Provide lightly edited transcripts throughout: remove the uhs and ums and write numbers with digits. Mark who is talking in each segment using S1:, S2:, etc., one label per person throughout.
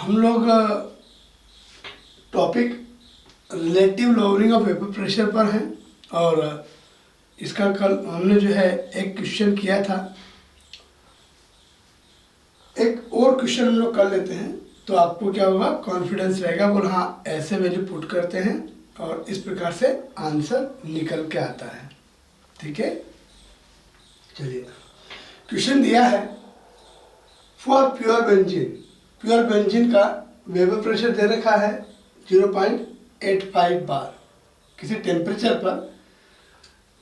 S1: हम लोग topic relative lowering of vapour pressure पर हैं और इसका कल हमने जो है एक क्वेश्चन किया था। एक और क्वेश्चन हम लोग कर लेते हैं तो आपको क्या होगा, कॉन्फिडेंस रहेगा, बोल हाँ ऐसे वैल्यू पुट करते हैं और इस प्रकार से आंसर निकल के आता है। ठीक है, चलिए क्वेश्चन दिया है फॉर प्योर बेंजीन का वेपर प्रेशर दे रखा है 0.85 बार किसी टेम्परेचर पर।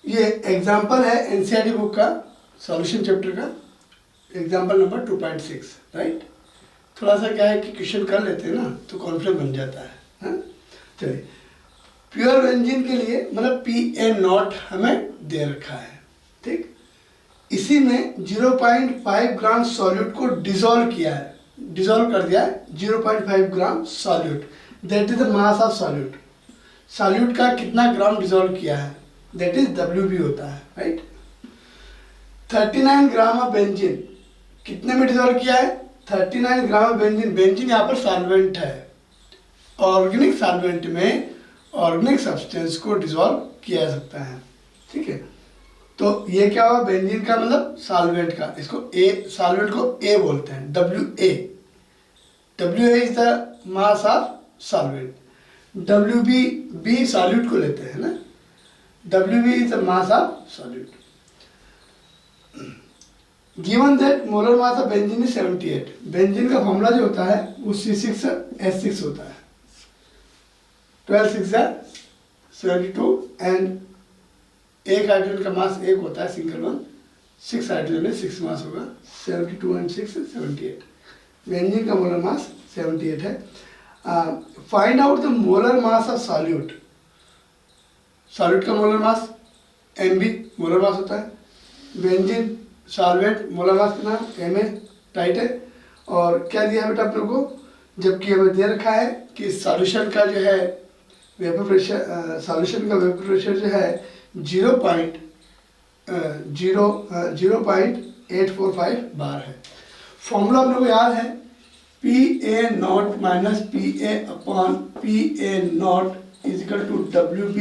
S1: ये एग्जाम्पल है एनसीईआरटी बुक का सॉल्यूशन चैप्टर का एग्जाम्पल नंबर 2.6, राइट। थोड़ा सा क्या है कि क्वेश्चन कर लेते हैं ना तो कॉन्फिडेंस बन जाता है, हाँ? चलिए प्योर बेंजीन के लिए मतलब PA0 हमें दे रखा है, ठीक। इसी में 0.5 ग्राम सॉल्यूट को डिसॉल्व किया है, डिसॉल्व कर दिया है 0.5 gram solute, that is the mass of solute. Solute का कितना ग्राम डिसॉल्व किया है, दैट इज WB होता है, राइट। 39 ग्राम ऑफ बेंजीन कितने में डिसॉल्व किया है, 39 ग्राम ऑफ बेंजीन। बेंजीन यहाँ पर सॉल्वेंट है, ऑर्गेनिक सॉल्वेंट में ऑर्गेनिक सब्सटेंस को डिसॉल्व किया जा सकता है, ठीक है। तो ये क्या हुआ, बेंजीन का मतलब सॉल्वेंट का, इसको ए, सॉल्वेंट को A बोलते हैं, WA is the mass of solvent. B solute को लेते हैं ना, WB is the mass of solute. Given that molar mass of benzene is 78। Benzene का फॉर्मूला जो होता है वो C6H6 होता है। 12 6 72 एंड एक हाइड्रोजन का मास एक होता है सिंगल वन, 6 हाइड्रोजन में 6 मास होगा, 72 एंड 6 78। बेंजीन का मोलर मास 78 है। Find out the molar mass of solute. Solute का molar mass Mb molar mass होता है। बेंजीन सॉल्वेंट मोलर मास कितना Ma, राइट है। और क्या दिया है बेटा आप लोग को, जबकि हमें दे रखा है कि सॉल्यूशन का जो है वेपर प्रेशर, सॉल्यूशन का वेपर प्रेशर जो है 0.845 बार है। फॉर्मूला हम लोग को याद है, PA0 minus PA upon PA0 is equal to WB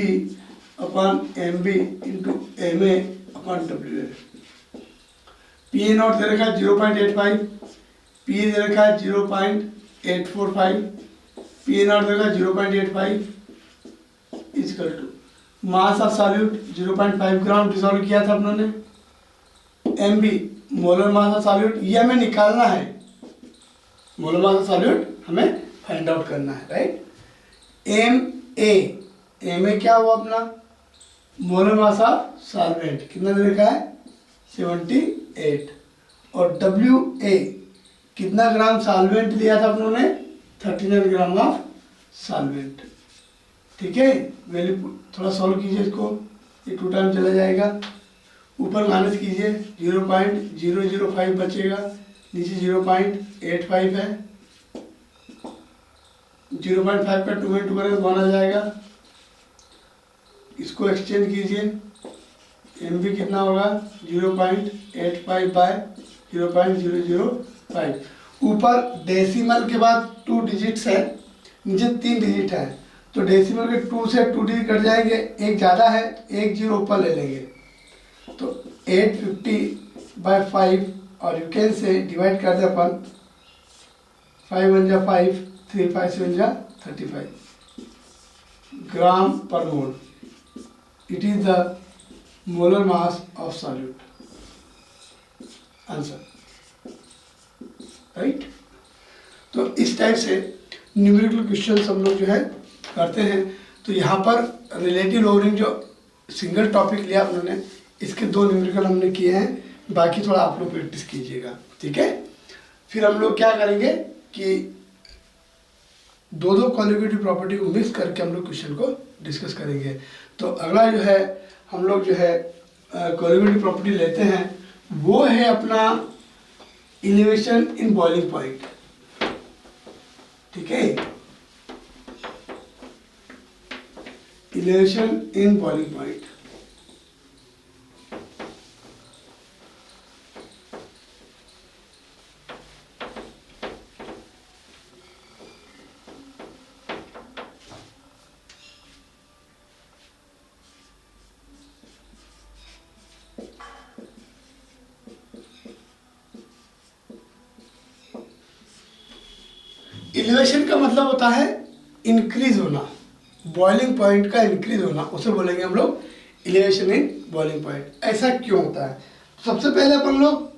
S1: upon MB into MA upon WA। PA0 दे रखा है 0.85, PA दे रखा है 0.845, PA0 दे रखा है 0.85 is equal to mass of solute 0.5 gram dissolve किया था अपनों ने। MB molar mass of solute, ये हमें निकालना है, मोलर मास ऑफ सॉल्यूट हमें फाइंड आउट करना है, राइट। MA क्या हुआ अपना, मोलर मास ऑफ सॉल्वेंट कितना दे रखा है 78, और WA कितना ग्राम सॉल्वेंट लिया था अपनों ने, 39 ग्राम ऑफ सॉल्वेंट, ठीक है। वैल्यू थोड़ा सॉल्व कीजिए इसको, ये 2 टाइम चला जाएगा, ऊपर माइनस कीजिए 0.005 बचेगा, नीचे 0.85 है, 0.5 का 2 में 2 करेंगे 1 आ जाएगा। इसको एक्सचेंज कीजिए, MB कितना होगा 0.85 बाय 0.005। ऊपर डेसिमल के बाद 2 डिजिट्स है, नीचे 3 डिजिट है, तो डेसिमल के 2 से 2 डिजिट कट जाएंगे, एक ज़्यादा है, एक जीरो ऊपर ले लेंगे, तो 850/5, और यू कैन से डिवाइड कर दे अपन, 5 1 जा 5, 3 5 7 जा 35 gram per mole. It is the molar mass of solute, answer, right. तो इस टाइप से न्यूमेरिकल क्वेश्चन हम लोग जो है करते हैं। तो यहाँ पर रिलेटिव लोअरिंग जो सिंगल टॉपिक लिया उन्होंने, इसके 2 न्यूमेरिकल हमने किए हैं, बाकी थोड़ा आप लोग प्रैक्टिस कीजिएगा, ठीक है। फिर हम लोग क्या करेंगे कि 2 कॉन्जुगेटिव प्रॉपर्टी को मिक्स करके हम लोग क्वेश्चन को डिस्कस करेंगे। तो अगला जो है हम लोग जो है कॉन्जुगेटिव प्रॉपर्टी लेते हैं, वो है अपना इलिवेशन इन बॉइलिंग पॉइंट, ठीक है। इलिवेशन इन बॉइलिंग पॉइंट, इलिवेशन का मतलब होता है इंक्रीज होना, बॉइलिंग पॉइंट का इंक्रीज होना, उसे बोलेंगे हम लोग इलिवेशन इन बॉइलिंग पॉइंट। ऐसा क्यों होता है? सबसे पहले अपन लोग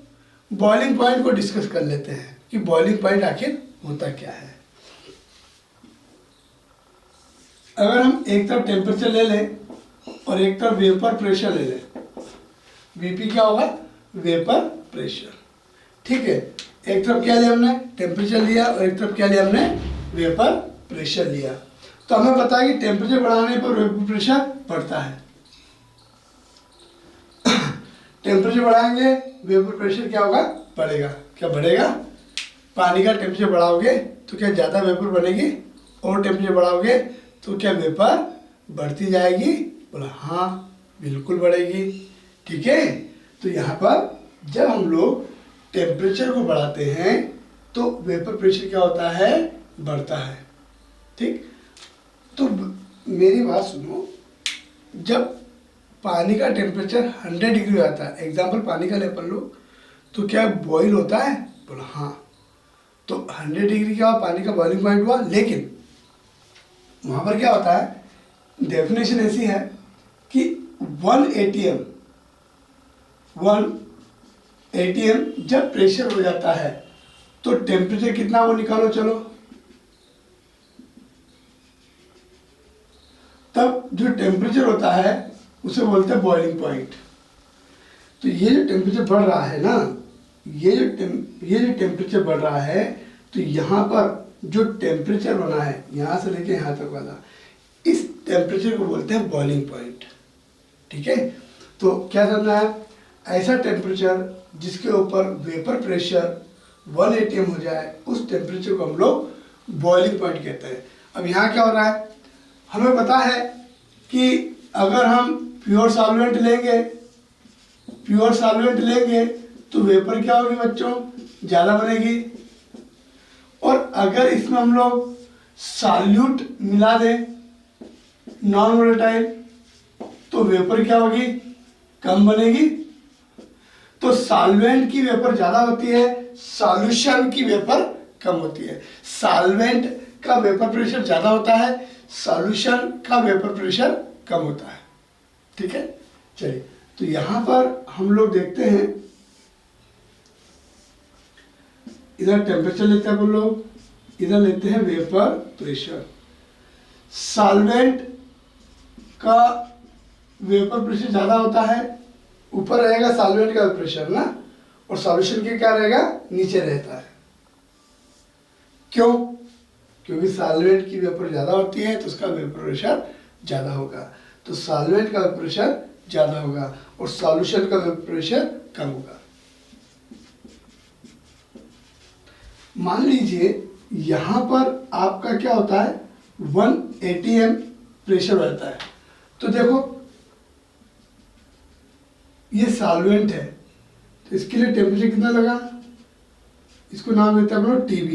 S1: बॉइलिंग पॉइंट को डिस्कस कर लेते हैं कि बॉइलिंग पॉइंट आखिर होता क्या है। अगर हम एक तरफ टेम्परेचर ले लें और एक तरफ वेपर प्रेशर ले लें, वीपी क्या होगा? Vapour pressure. ठीक है, एक तरफ क्या लिया हमने? टेम्परेचर लिया, और एक तरफ क्या लिया हमने? वेपर प्रेशर लिया। तो हमें पता है कि टेम्परेचर बढ़ाने पर वेपर प्रेशर बढ़ता है। टेम्परेचर बढ़ाएंगे, वेपर प्रेशर क्या होगा? बढ़ेगा। क्या बढ़ेगा? पानी का टेम्परेचर बढ़ाओगे तो क्या ज़्यादा वेपर बनेगी, और टेम्परेचर बढ़ाओगे तो क्या वेपर बढ़ती जाएगी? बोला हाँ, बिल्कुल बढ़ेगी। ठीक है, तो यहाँ पर जब हम लोग टेम्परेचर को बढ़ाते हैं तो वेपर प्रेशर क्या होता है? बढ़ता है। ठीक, तो मेरी बात सुनो, जब पानी का टेम्परेचर 100 डिग्री आता है, एग्जाम्पल पानी का लेवल लो, तो क्या बॉईल होता है? बोला हाँ। तो 100 डिग्री क्या पानी का बॉइलिंग पॉइंट हुआ, लेकिन वहाँ पर क्या होता है? डेफिनेशन ऐसी है कि 1 atm जब प्रेशर हो जाता है तो टेम्परेचर कितना वो निकालो चलो। तब जो टेम्परेचर होता है उसे बोलते हैं बॉइलिंग पॉइंट। तो ये जो टेम्परेचर बढ़ रहा है ना, ये जो टेम्परेचर बढ़ रहा है, तो यहाँ पर जो टेम्परेचर बना है यहाँ से लेके यहाँ तक वाला, इस टेम्परेचर को बोलते हैं बॉइलिंग पॉइंट। ठीक है, तो क्या करना है? ऐसा टेम्परेचर जिसके ऊपर वेपर प्रेशर 1 atm हो जाए, उस टेम्परेचर को हम लोग बॉइलिंग पॉइंट कहते हैं। अब यहाँ क्या हो रहा है? हमें पता है कि अगर हम प्योर सॉल्वेंट लेंगे तो वेपर क्या होगी बच्चों? ज़्यादा बनेगी। और अगर इसमें हम लोग सॉल्यूट मिला दें, नॉन वोलेटाइल, तो वेपर क्या होगी? कम बनेगी। तो सॉल्वेंट की वेपर ज़्यादा होती है, सॉल्यूशन की वेपर कम होती है। सॉल्वेंट का वेपर प्रेशर ज़्यादा होता है, सॉल्यूशन का वेपर प्रेशर कम होता है। ठीक है, चलिए, तो यहाँ पर हम लोग देखते हैं, इधर टेम्परेचर लेते हैं हम लोग, इधर लेते हैं वेपर प्रेशर। सॉल्वेंट का वेपर प्रेशर ज़्यादा होता है, ऊपर रहेगा सॉल्वेंट का प्रेशर ना, और सॉल्यूशन के क्या रहेगा? नीचे रहता है। क्यों? क्योंकि सॉल्वेंट की वेपर ज़्यादा होती है तो उसका वेपर प्रेशर ज़्यादा होगा। तो सॉल्वेंट का वेपर प्रेशर ज़्यादा होगा और सॉल्यूशन का वेपर प्रेशर कम होगा। मान लीजिए यहाँ पर आपका क्या होता है? 1 atm प्रेशर रहता है। तो देखो, ये सॉल्वेंट है, तो इसके लिए टेम्परेचर कितना लगा? इसको नाम देते हैं हम लोग TB,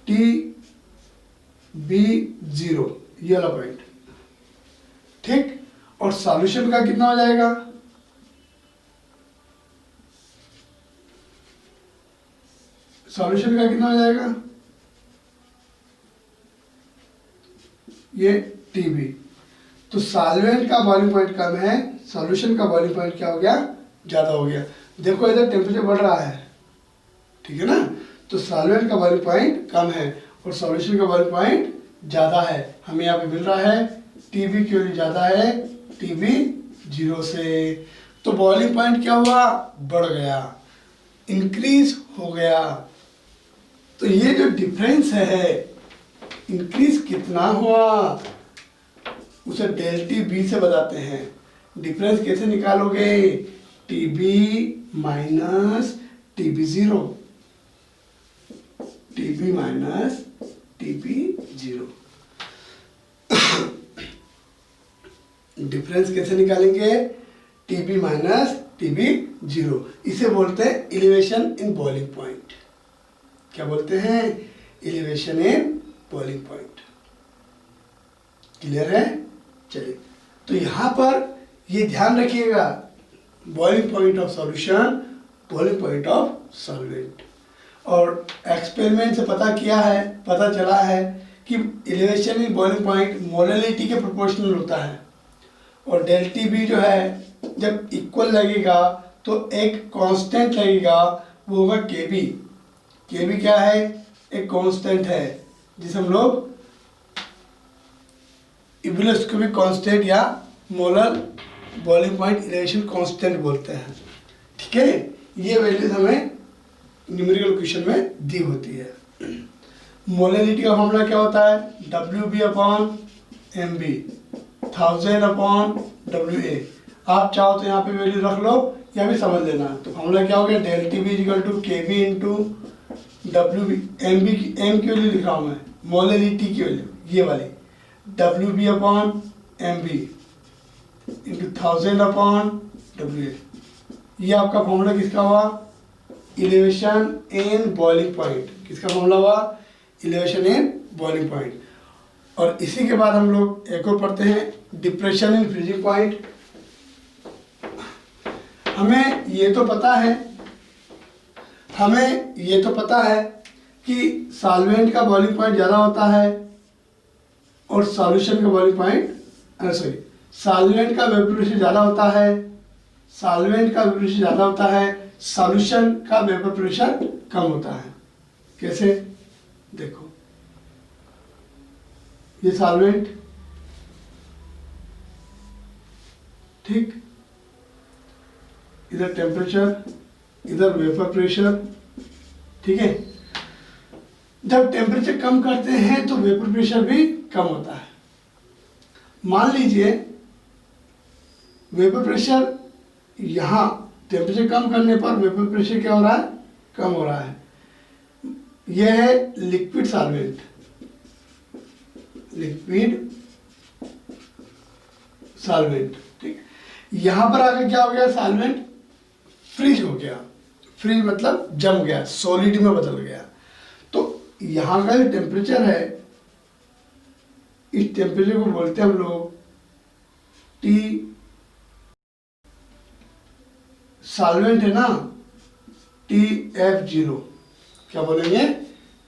S1: TB0, ये वाला पॉइंट। ठीक, और सॉल्यूशन का कितना हो जाएगा? सॉल्यूशन का कितना हो जाएगा? ये TB। तो सॉल्वेंट का बॉइलिंग पॉइंट कम है, सॉल्यूशन का बॉइलिंग पॉइंट क्या हो गया? ज़्यादा हो गया। देखो इधर टेम्परेचर बढ़ रहा है, ठीक है ना, तो सॉल्वेंट का बॉइलिंग पॉइंट कम है और सॉल्यूशन का बॉइलिंग पॉइंट ज़्यादा है। हमें यहाँ पे मिल रहा है TB की वैल्यू ज़्यादा है TB0 से। तो बॉइलिंग पॉइंट क्या हुआ? बढ़ गया, इंक्रीज हो गया। तो ये जो डिफरेंस है, इंक्रीज कितना हुआ, उसे डेल्टी बी से बताते हैं। डिफरेंस कैसे निकालोगे? TB minus TB0, TB minus TB0। Difference कैसे निकालेंगे? TB minus TB0। इसे बोलते हैं एलिवेशन इन बॉइलिंग पॉइंट। क्या बोलते हैं? Elevation in boiling point. Clear है? चलिए, तो यहाँ पर ये ध्यान रखिएगा, boiling point of solution, boiling point of solvent. और एक्सपेरिमेंट से पता चला है कि elevation in boiling point molality के प्रोपोर्शनल होता है, और डेल टी बी जो है जब इक्वल लगेगा तो एक कांस्टेंट लगेगा, वो होगा के बी। के बी क्या है? एक कांस्टेंट है जिसे हम लोग इब्यूलोस्कोपिक कांस्टेंट या molar boiling point elevation constant बोलते हैं। ठीक है, ये वैल्यूज हमें न्यूमेरिकल क्वेश्चन में दी होती है। मोलैलिटी का फॉर्मूला क्या होता है? WB/MB 1000/WA। आप चाहो तो यहाँ पे वैल्यू रख लो या भी समझ लेना। तो फॉर्मूला क्या हो गया? Del T B equal to K B into WB। M की वैल्यू लिख रहा हूँ मैं, मोलैलिटी की वैल्यू ये वाली, WB/MB इंटू 1000/WA। ये आपका फॉर्मूला किसका हुआ? Elevation in boiling point. किसका फॉर्मूला हुआ? Elevation in boiling point. और इसी के बाद हम लोग एक और पढ़ते हैं, डिप्रेशन इन फ्रीजिंग पॉइंट। हमें ये तो पता है कि सॉल्वेंट का बॉइलिंग पॉइंट ज़्यादा होता है और सॉल्यूशन का बॉइलिंग पॉइंट सॉल्वेंट का वेपर प्रेशर ज़्यादा होता है, सॉल्यूशन का वेपर प्रेशर कम होता है। कैसे? देखो, ये सॉल्वेंट, ठीक, इधर टेम्परेचर, इधर वेपर प्रेशर। ठीक है, जब टेम्परेचर कम करते हैं तो वेपर प्रेशर भी कम होता है। मान लीजिए वेपर प्रेशर, यहाँ टेम्परेचर कम करने पर वेपर प्रेशर क्या हो रहा है? कम हो रहा है। यह है लिक्विड सॉल्वेंट, ठीक। यहाँ पर आकर क्या हो गया? सॉल्वेंट फ्रीज हो गया। फ्रीज मतलब जम गया, सॉलिड में बदल गया। तो यहाँ का जो टेम्परेचर है, इस टेम्परेचर को बोलते हैं हम लोग टी। सॉल्वेंट है ना, TF0। क्या बोलेंगे?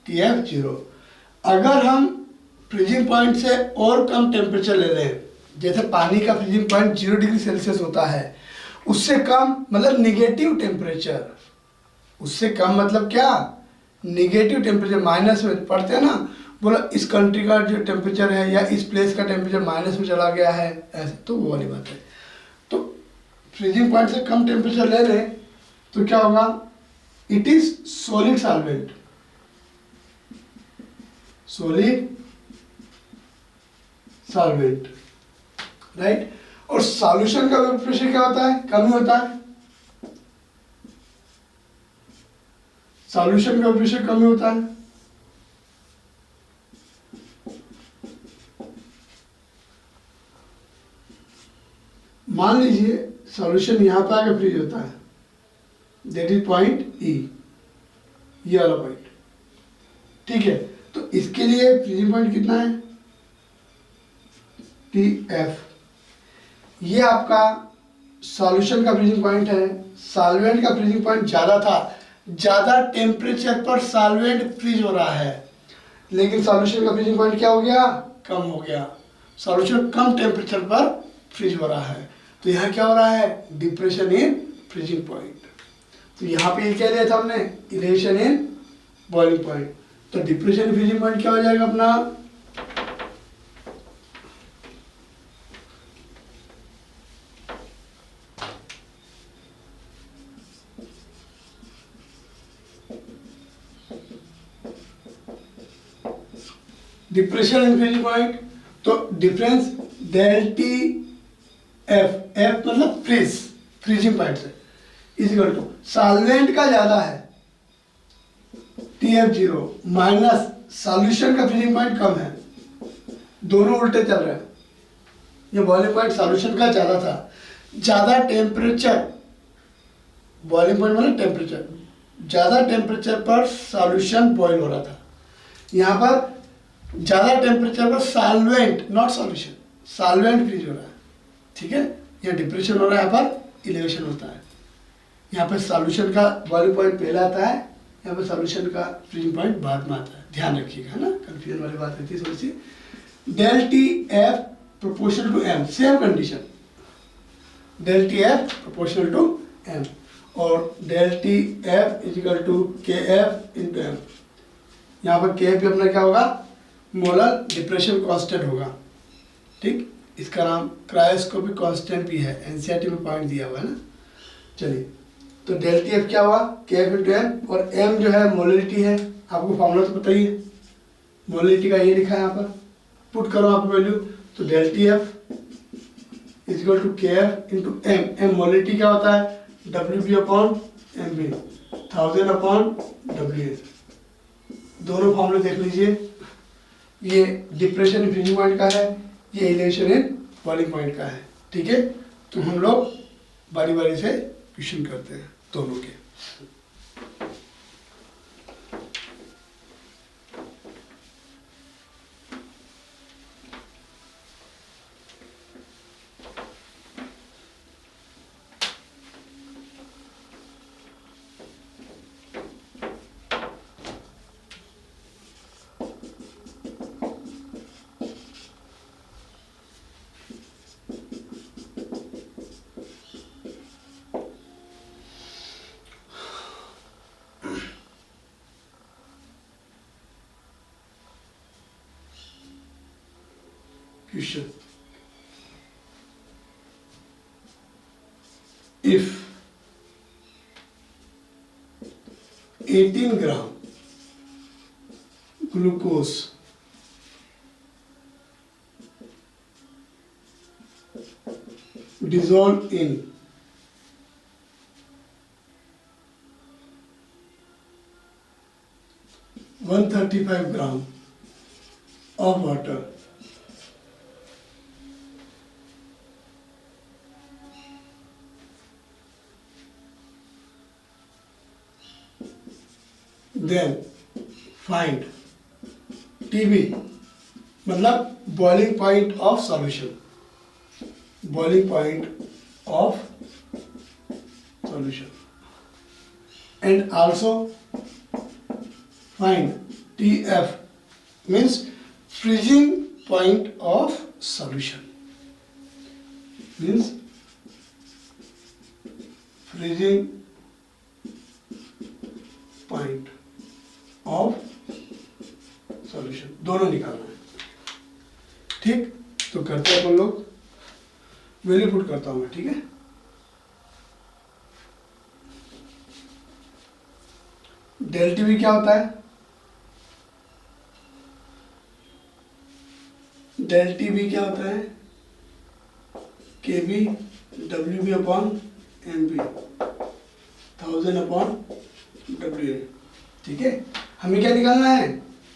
S1: TF0। अगर हम फ्रीजिंग पॉइंट से और कम टेम्परेचर ले लें, जैसे पानी का फ्रीजिंग पॉइंट 0 डिग्री सेल्सियस होता है, उससे कम मतलब निगेटिव टेम्परेचर, उससे कम मतलब क्या? निगेटिव टेम्परेचर, माइनस में पढ़ते हैं ना, बोला इस कंट्री का जो टेम्परेचर है या इस प्लेस का टेम्परेचर माइनस में चला गया है, ऐसे, तो वो वाली बात है। तो फ्रीजिंग पॉइंट से कम टेम्परेचर ले लें तो क्या होगा? It is solid solvent, right. और सॉल्यूशन का वेपर प्रेशर क्या होता है? कम ही होता है। सॉल्यूशन का प्रेशर कम ही होता है। मान लीजिए सॉल्यूशन यहां पे आके फ्रीज होता है, दैट इज पॉइंट E, ये वाला पॉइंट, ठीक है। तो इसके लिए फ्रीजिंग पॉइंट कितना है? TF। ये आपका सॉल्यूशन का फ्रीजिंग पॉइंट है। सॉल्वेंट का फ्रीजिंग पॉइंट ज़्यादा था, ज़्यादा टेम्परेचर पर सॉल्वेंट फ्रीज हो रहा है, लेकिन सॉल्यूशन का फ्रीजिंग पॉइंट क्या हो गया? कम हो गया। सॉल्यूशन कम टेम्परेचर पर फ्रीज हो रहा है, तो यहाँ क्या हो रहा है? Depression in freezing point. तो यहाँ पे क्या लिया था हमने? Elevation in boiling point. तो डिप्रेशन इन फ्रीजिंग पॉइंट क्या हो जाएगा अपना? डिप्रेशन इन फ्रीजिंग पॉइंट, तो difference del T F, F मतलब फ्रीजिंग पॉइंट से, इक्वल टू सॉल्वेंट का ज्यादा है TF0 माइनस सॉल्यूशन का फ्रीजिंग पॉइंट कम है। दोनों उल्टे चल रहे हैं। ये बॉइलिंग पॉइंट सॉल्यूशन का ज्यादा था, ज्यादा टेम्परेचर, बॉइलिंग पॉइंट मतलब टेम्परेचर, ज्यादा टेम्परेचर पर सॉल्यूशन बॉइल हो रहा था। यहाँ पर ज्यादा टेम्परेचर पर solvent, not solution, solvent freeze हो रहा है, ठीक है। यहाँ डिप्रेशन हो रहा है, यहाँ पर इलेवेशन होता है। यहाँ पे सॉल्यूशन का बॉइलिंग पॉइंट पहला आता है यहाँ पर सॉल्यूशन का फ्रीजिंग पॉइंट बाद में आता है, ध्यान रखिएगा, है ना, कंफ्यूजन वाली बात रहती है थोड़ी सी। Del T F proportional to M, same condition, del T F proportional to M, और del T F equal to K F into M. यहाँ पर के एफ भी अपना क्या होगा, मोलर डिप्रेशन कांस्टेंट होगा, ठीक, इसका नाम क्रायोस्कोपिक कांस्टेंट भी है, एनसीईआरटी में पॉइंट दिया हुआ है ना। चलिए, तो डेल टी एफ क्या हुआ, के एफ इंटू एम, और एम जो है मोलरिटी है, आपको फॉर्मूला तो पता ही है, मोलरिटी का ये लिखा है यहाँ पर, पुट करो आप वैल्यू, तो del T F is equal to K F into M, M molarity क्या होता है, W B upon M B, 1000 upon W A, दोनों फॉर्मूले देख लीजिए, ये डिप्रेशन फ्रीजिंग पॉइंट का है, ये इलेवेशन इन बॉइलिंग पॉइंट का है, ठीक है। तो हम लोग बारी बारी से क्वेश्चन करते हैं दोनों के। Question: if 18 gram glucose dissolved in 135 gram of water, then find TB, मतलब boiling point of solution, boiling point of solution, and also find TF, means freezing point of solution, means freezing point of solution, दोनों निकालना है, ठीक। तो करते हैं अपन लोग, value put करता हूं मैं, ठीक है। डेल टी बी क्या होता है, डेल टी बी क्या होता है, K B W B upon M B, 1000 upon W A, ठीक है। हमें क्या निकालना है,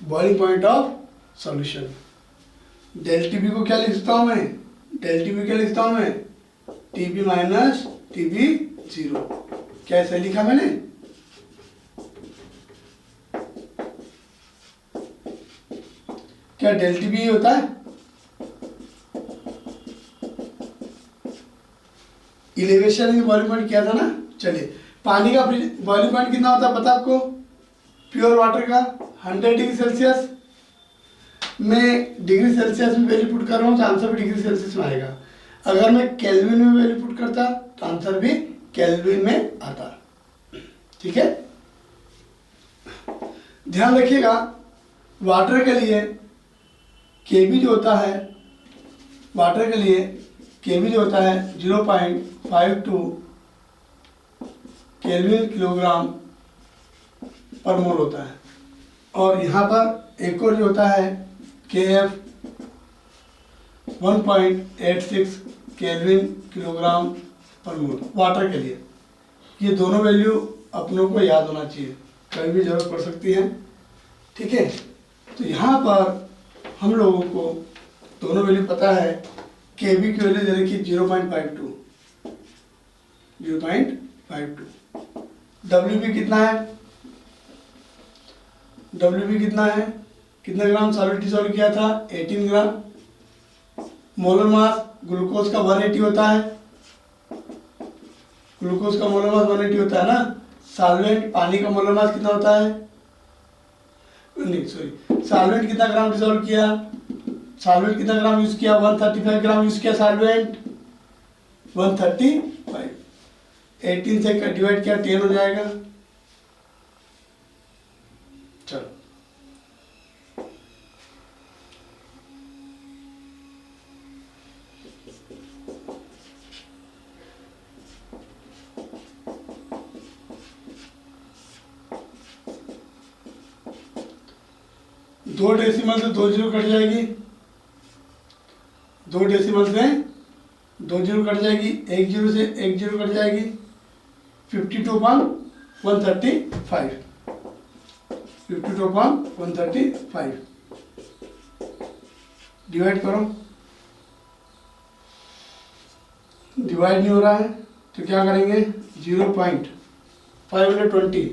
S1: boiling point of solution. Del T B को क्या लिखता हूं मैं, डेल टी बी क्या लिखता हूं मैं, T B minus T B zero, क्या ऐसा लिखा मैंने, क्या डेल टी बी होता है, इलेवेशन इन बॉइलिंग पॉइंट किया था ना। चलिए, पानी का बॉइलिंग पॉइंट कितना होता है पता आपको, प्योर वाटर का 100 डिग्री सेल्सियस, मैं डिग्री सेल्सियस में वैल्यू पुट कर रहा हूँ तो आंसर भी डिग्री सेल्सियस में आएगा। अगर मैं केल्विन में वैल्यू पुट करता तो आंसर भी केल्विन में आता, ठीक है। ध्यान रखिएगा, वाटर के लिए केबी जो होता है, वाटर के लिए केबी जो होता है 0.52 केल्विन किलोग्राम पर मोल होता है, और यहाँ पर एक और जो होता है के एफ 1.86 केल्विन किलोग्राम पर मोल वाटर के लिए। ये दोनों वैल्यू अपनों को याद होना चाहिए, कभी भी जरूरत पड़ सकती है, ठीक है। तो यहाँ पर हम लोगों को दोनों वैल्यू पता है, के बी की वैल्यू दे रखी 0.52, डब्ल्यू बी कितना है, डब्ल्यू बी कितना है, कितने ग्राम सॉलिड डिसॉल्व किया था, 18 ग्राम। मोलर मास ग्लूकोज का 180 होता है, ग्लूकोज का मोलर मास 180 होता है ना, सॉल्वेंट पानी का मोलर मास कितना होता है, नहीं सॉरी, सॉल्वेंट कितना ग्राम डिसॉल्व किया, सॉल्वेंट कितना ग्राम यूज किया, 135 ग्राम यूज किया सॉल्वेंट, 135, 18 से डिवाइड किया 10 हो जाएगा। चलो दो डेसिमल से 2 जीरो कट जाएगी, 2 डेसिमल से 2 जीरो कट जाएगी, 1 जीरो से 1 जीरो कट जाएगी, 52/135, 52/135 डिवाइड करो, डिवाइड नहीं हो रहा है तो क्या करेंगे, 0.520,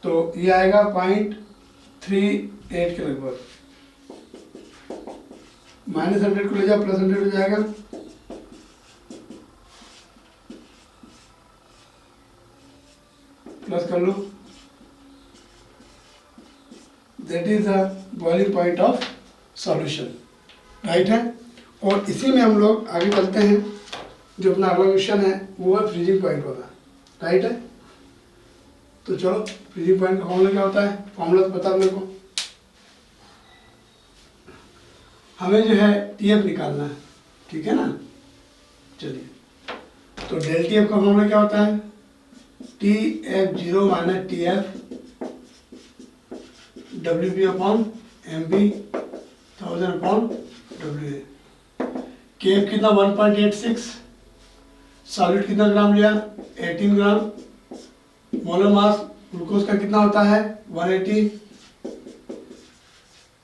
S1: तो ये आएगा 0.38 के लगभग, -100 को ले जाओ +100 हो जाएगा, प्लस कर लो, that is the boiling point of solution, right है। और इसी में हम लोग आगे चलते हैं, जो अपना अगला क्वेश्चन है वो है फ्रीजिंग पॉइंट वाला, राइट है। तो चलो फ्रीजिंग पॉइंट का फॉर्मूला क्या होता है, फॉर्मूला तो पता मेरे को, हमें जो है TF निकालना है, ठीक है ना। चलिए तो डेल TF का फॉर्मूला क्या होता है, TF0 minus TF WB/MB 1000/WA। KF कितना 1.86, सॉलिड कितना ग्राम लिया 18 ग्राम, मोलर मास ग्लूकोज का कितना होता है 180,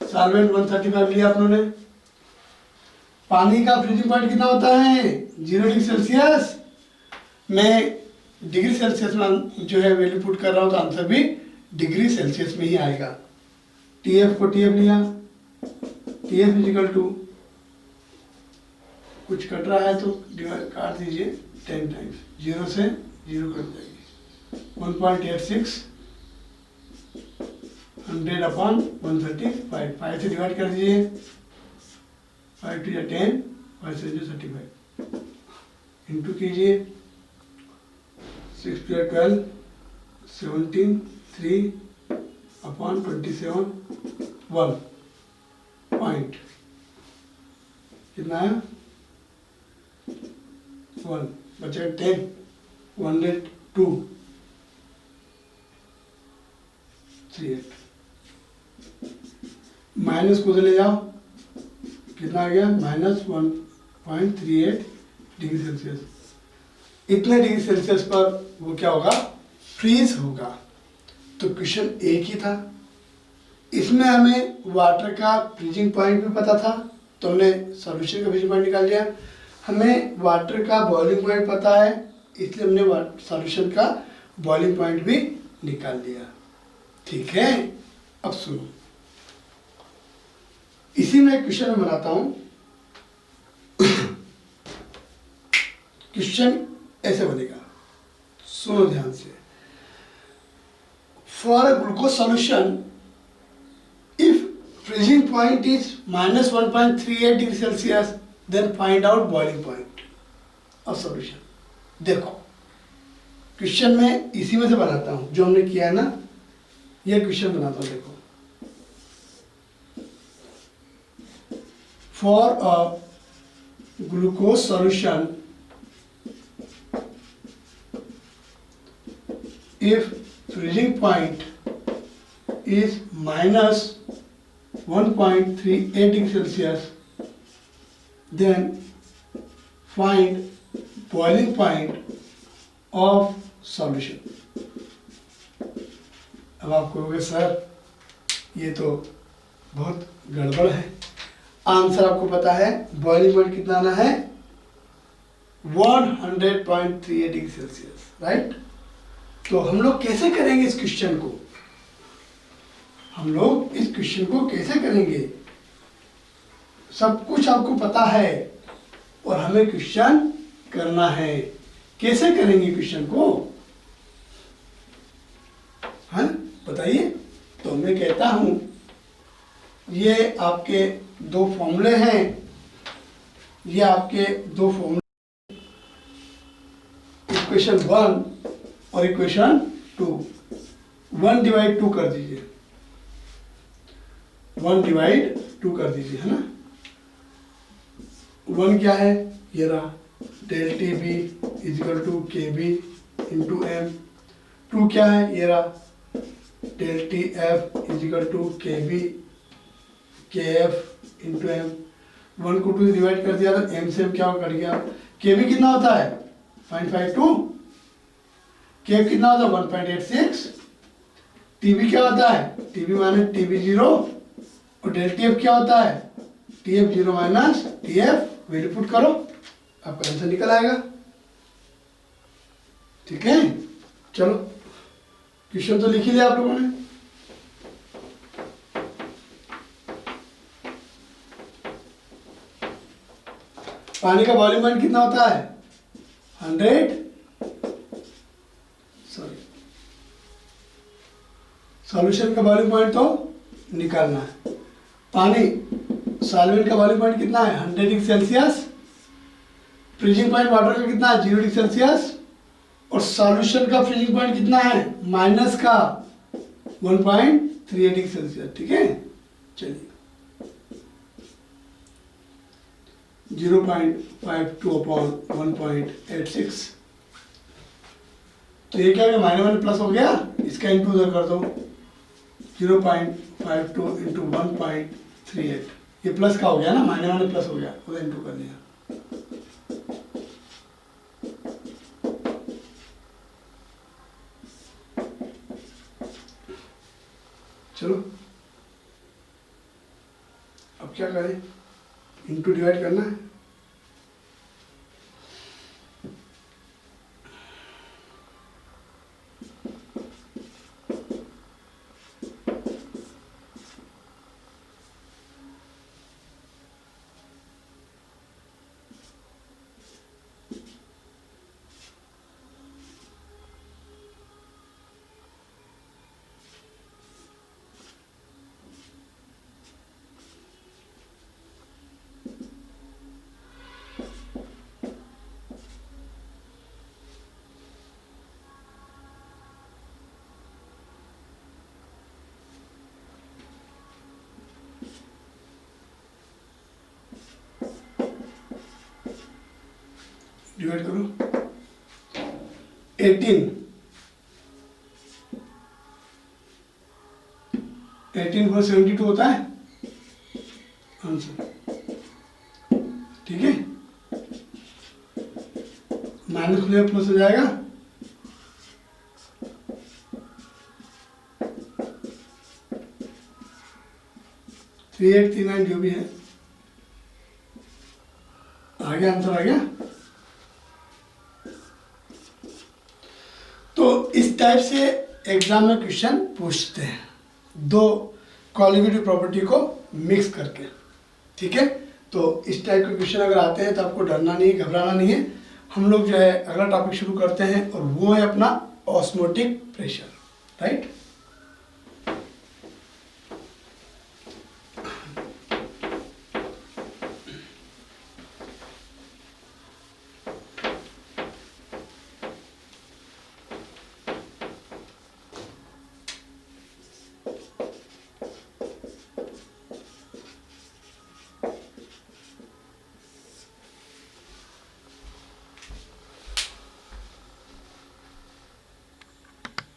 S1: सॉल्वेंट 135 लिया अपनों ने। पानी का फ्रीजिंग पॉइंट कितना होता है 0 डिग्री सेल्सियस, मैं डिग्री सेल्सियस में जो है वैल्यू पुट कर रहा हूँ तो आंसर भी डिग्री सेल्सियस में ही आएगा। TF को TF लिया, TF इजिकल टू कुछ कट रहा है तो डिवाइड काट दीजिए 10 टाइम्स, 0 से 0 कट जाएगी, 1.86 100/135, 5 से डिवाइड कर दीजिए, 5 to 10, 5 से 35 इंटू कीजिए, 6 to 12, 17, 3/27, 1 पॉइंट कितना है 1 बचा 10, 102, 38 माइनस को ले जाओ, कितना आ गया -1.38 डिग्री सेल्सियस। इतने डिग्री सेल्सियस पर वो क्या होगा, फ्रीज होगा। तो क्वेश्चन एक ही था, इसमें हमें वाटर का फ्रीजिंग पॉइंट भी पता था तो हमने सॉल्यूशन का फ्रीजिंग पॉइंट निकाल लिया, हमें वाटर का बॉइलिंग पॉइंट पता है इसलिए हमने सॉल्यूशन का बॉइलिंग पॉइंट भी निकाल लिया, ठीक है। अब सुनो, इसी में क्वेश्चन मैं बनाता हूं। क्वेश्चन ऐसे बनेगा, सुनो ध्यान से। For a glucose solution if freezing point is -1.38 degree Celsius then find out boiling point of solution. देखो क्वेश्चन में इसी में से बनाता हूं, जो हमने किया है ना, ये क्वेश्चन बनाता हूं। देखो, for a glucose solution if freezing point is -1.38 degree Celsius, then find boiling point of solution. अब आप कहोगे सर ये तो बहुत गड़बड़ है, आंसर आपको पता है, बॉइलिंग पॉइंट कितना आना है 100.38 डिग्री सेल्सियस, राइट। तो हम लोग कैसे करेंगे इस क्वेश्चन को, हम लोग इस क्वेश्चन को कैसे करेंगे, सब कुछ आपको पता है और हमें क्वेश्चन करना है। कैसे करेंगे क्वेश्चन को, हाँ बताइए। तो मैं कहता हूं ये आपके दो फॉर्मूले हैं, ये आपके दो फॉर्मूले, इक्वेशन 1 और इक्वेशन 2। 1 डिवाइड 2 कर दीजिए, 1 डिवाइड 2 कर दीजिए, है ना। 1 क्या है, ये रहा, del T B equal to K B into M. 2 क्या है, ये रहा, del T F equal to K B K F into M. 1 को 2 डिवाइड कर दिया तो एम से एम क्या कट गया। के बी कितना होता है 0.52, के एफ कितना होता है 1.86, टी बी क्या होता है T B minus T B 0, और डेल टी एफ क्या होता है T F 0 minus T F. Value put करो, आपका आंसर निकल आएगा। ठीक है, चलो क्वेश्चन तो लिख ही लिया आप लोगों ने। पानी का वॉल्यूम पॉइंट कितना होता है 100, सॉरी सॉल्यूशन का वॉल्यूम पॉइंट तो निकालना है। पानी सॉल्वेंट का वॉल्यूम पॉइंट कितना है 100 degree Celsius, freezing point water का कितना है 0 डिग्री सेल्सियस, और सॉल्यूशन का फ्रीजिंग पॉइंट कितना है माइनस का 1.38 डिग्री सेल्सियस। ठीक है, चलिए 0.52 अपॉन 1.86, तो ये क्या हो गया माइनस माइनस प्लस हो गया, इसका इंटू उधर कर दो 0.52 इंटू 1.38, ये प्लस का हो गया ना, माइनस माइनस प्लस हो गया, उधर इंटू कर दिया। चलो अब क्या करें, इंटू डिवाइड करना है। डिवाइड करो 18 पर 72 होता है आंसर। ठीक है, माइनस खुलेगा प्लस हो जाएगा, थ्री 3839 जो भी है आ गया, आंसर आ गया। तो इस टाइप से एग्जाम में क्वेश्चन पूछते हैं, दो कॉलिगेटिव प्रॉपर्टी को मिक्स करके। ठीक है, तो इस टाइप के क्वेश्चन अगर आते हैं तो आपको डरना नहीं है, घबराना नहीं है। हम लोग जो है अगला टॉपिक शुरू करते हैं और वो है अपना ऑस्मोटिक प्रेशर। राइट।